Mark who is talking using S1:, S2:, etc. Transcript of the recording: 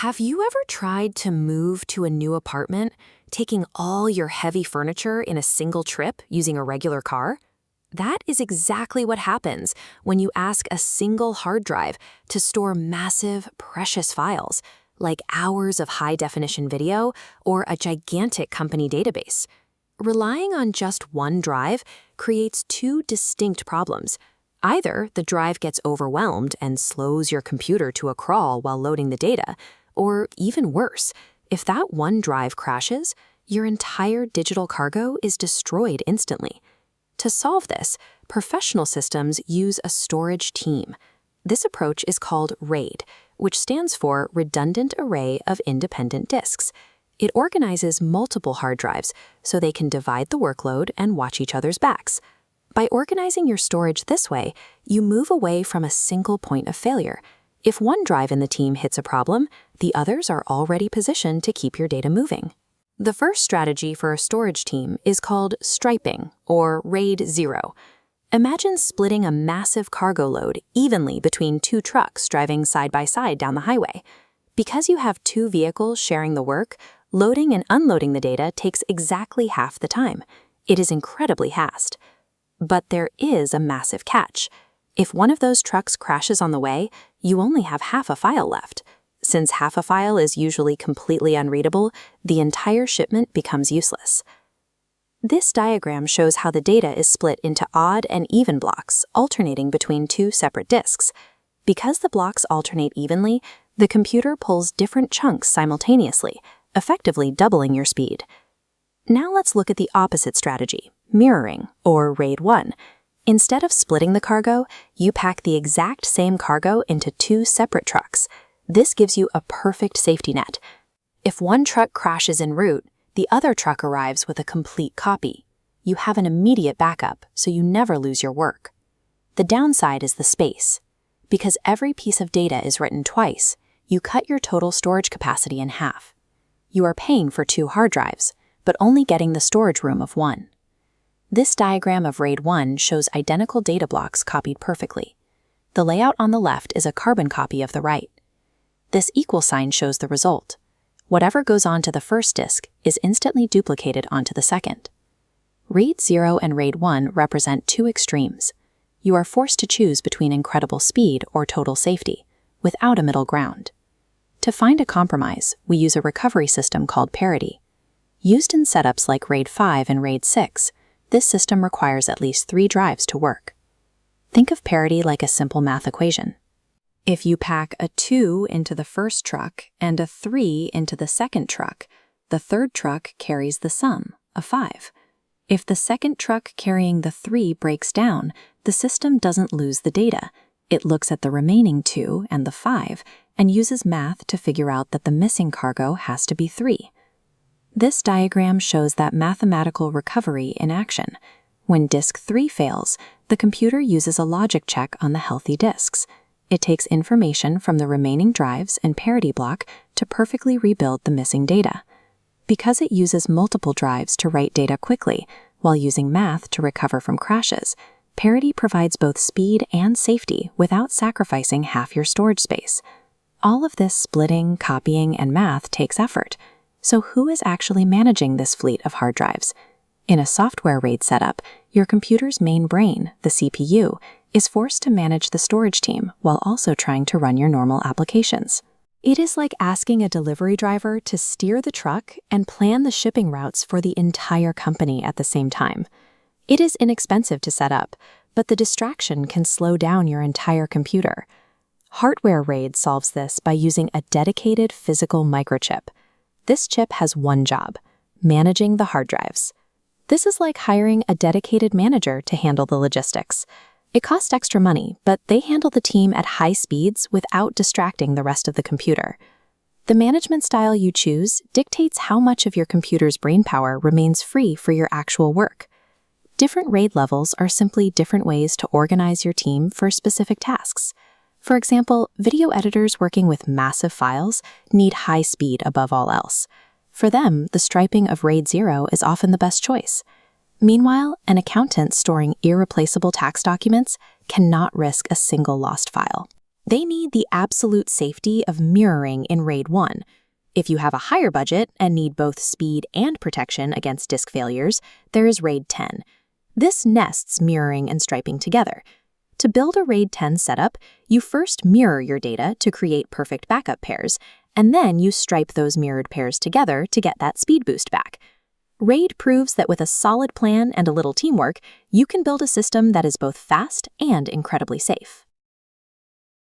S1: Have you ever tried to move to a new apartment, taking all your heavy furniture in a single trip using a regular car? That is exactly what happens when you ask a single hard drive to store massive, precious files, like hours of high-definition video or a gigantic company database. Relying on just one drive creates two distinct problems. Either the drive gets overwhelmed and slows your computer to a crawl while loading the data, or even worse, if that one drive crashes, your entire digital cargo is destroyed instantly. To solve this, professional systems use a storage team. This approach is called RAID, which stands for Redundant Array of Independent Disks. It organizes multiple hard drives so they can divide the workload and watch each other's backs. By organizing your storage this way, you move away from a single point of failure. If one drive in the team hits a problem, the others are already positioned to keep your data moving. The first strategy for a storage team is called striping, or RAID 0. Imagine splitting a massive cargo load evenly between two trucks driving side by side down the highway. Because you have two vehicles sharing the work, loading and unloading the data takes exactly half the time. It is incredibly fast. But there is a massive catch. If one of those trucks crashes on the way, you only have half a file left. Since half a file is usually completely unreadable, the entire shipment becomes useless. This diagram shows how the data is split into odd and even blocks, alternating between two separate disks. Because the blocks alternate evenly, the computer pulls different chunks simultaneously, effectively doubling your speed. Now let's look at the opposite strategy, mirroring, or RAID 1. Instead of splitting the cargo, you pack the exact same cargo into two separate trucks. This gives you a perfect safety net. If one truck crashes en route, the other truck arrives with a complete copy. You have an immediate backup, so you never lose your work. The downside is the space. Because every piece of data is written twice, you cut your total storage capacity in half. You are paying for two hard drives, but only getting the storage room of one. This diagram of RAID 1 shows identical data blocks copied perfectly. The layout on the left is a carbon copy of the right. This equal sign shows the result. Whatever goes onto the first disk is instantly duplicated onto the second. RAID 0 and RAID 1 represent two extremes. You are forced to choose between incredible speed or total safety, without a middle ground. To find a compromise, we use a recovery system called parity. Used in setups like RAID 5 and RAID 6, this system requires at least 3 drives to work. Think of parity like a simple math equation. If you pack a 2 into the first truck and a 3 into the second truck, the third truck carries the sum, a 5. If the second truck carrying the 3 breaks down, the system doesn't lose the data. It looks at the remaining 2 and the 5 and uses math to figure out that the missing cargo has to be 3. This diagram shows that mathematical recovery in action. When disk 3 fails, the computer uses a logic check on the healthy disks. It takes information from the remaining drives and parity block to perfectly rebuild the missing data. Because it uses multiple drives to write data quickly, while using math to recover from crashes, parity provides both speed and safety without sacrificing half your storage space. All of this splitting, copying, and math takes effort. So who is actually managing this fleet of hard drives? In a software RAID setup, your computer's main brain, the CPU, is forced to manage the storage team while also trying to run your normal applications. It is like asking a delivery driver to steer the truck and plan the shipping routes for the entire company at the same time. It is inexpensive to set up, but the distraction can slow down your entire computer. Hardware RAID solves this by using a dedicated physical microchip. This chip has one job: managing the hard drives. This is like hiring a dedicated manager to handle the logistics. It costs extra money, but they handle the team at high speeds without distracting the rest of the computer. The management style you choose dictates how much of your computer's brainpower remains free for your actual work. Different RAID levels are simply different ways to organize your team for specific tasks. For example, video editors working with massive files need high speed above all else. For them, the striping of RAID 0 is often the best choice. Meanwhile, an accountant storing irreplaceable tax documents cannot risk a single lost file. They need the absolute safety of mirroring in RAID 1. If you have a higher budget and need both speed and protection against disk failures, there is RAID 10. This nests mirroring and striping together. To build a RAID 10 setup, you first mirror your data to create perfect backup pairs, and then you stripe those mirrored pairs together to get that speed boost back. RAID proves that with a solid plan and a little teamwork, you can build a system that is both fast and incredibly safe.